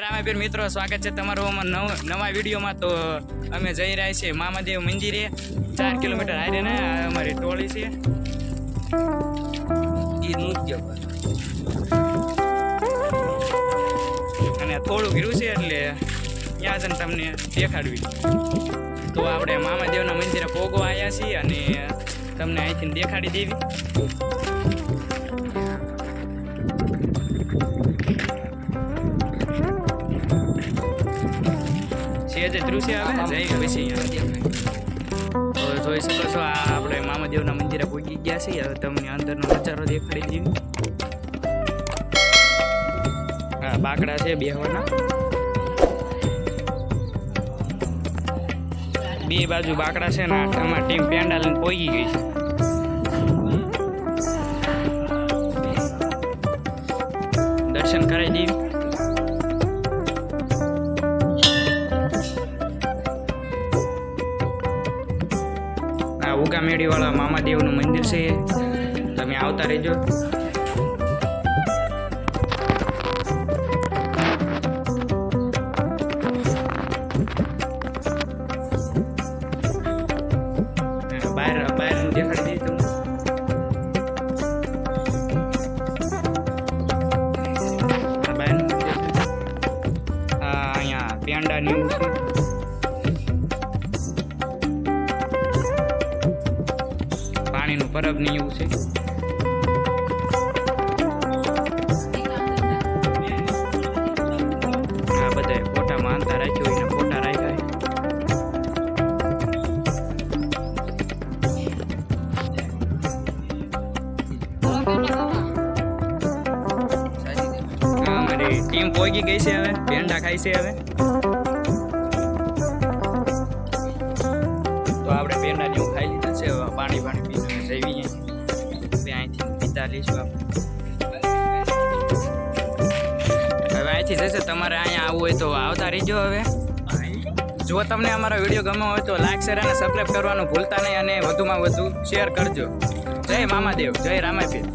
રામાપીર મિત્રો, સ્વાગત છે તમારું નવા વિડીયોમાં। તો અમે જઈ રહ્યા છીએ મામાદેવ મંદિરે। 4 કિલોમીટર હારે ને અમારી ટોળી છે અને થોડું ઘીરું છે એટલે ત્યાં જઈને તમને દેખાડવી। તો આપણે મામાદેવના મંદિરે પોગવા આવ્યા છીએ અને તમને અહીંથી દેખાડી દેવી। જે દૃશ્ય આવે જઈ પછી તો જોઈ શકો છો, આ આપણે મામાદેવના મંદિરે પહોંચી ગયા છીએ। હવે તમને અંદરનો નજારો દેખાડી દઈએ। હા, બાકડા છે બેહવાના, બે બાજુ બાકડા છે ને અમારી ટીમ પેંડા લઈને પહોંચી ગઈ છે। દર્શન કરાવી દઈએ। ઉગામેડી વાળા મામાદેવનું મંદિર છે, તમે આવતા રહેજો। બહાર દેખાડી દઈએ તમને। અહીંયા પેંડા ને એવું છે। પાણીનું પરબ ને એવું છે। આ બધા ફોટામાં અંતર રાખ્યો હોય ને ફોટા રાખ્યા। અમારી ટીમ પહોંચી ગઈ છે, હવે પેંડા ખાય છે। હવે તો આપણે પેંડા ને એવું ખાઈ લીધું છે। પાણી પીને જઈએ, અહીંથી પીતા લઈશું આપણે। હવે અહીંથી જશે, તમારે અહીંયા આવવું હોય તો આવતા રહીજો। હવે જો તમને અમારો વિડીયો ગમ્યો હોય તો લાઈક, શેર અને સબસ્ક્રાઈબ કરવાનું ભૂલતા નહીં અને વધુમાં વધુ શેર કરજો। જય મામાદેવ, જય રામાપીર।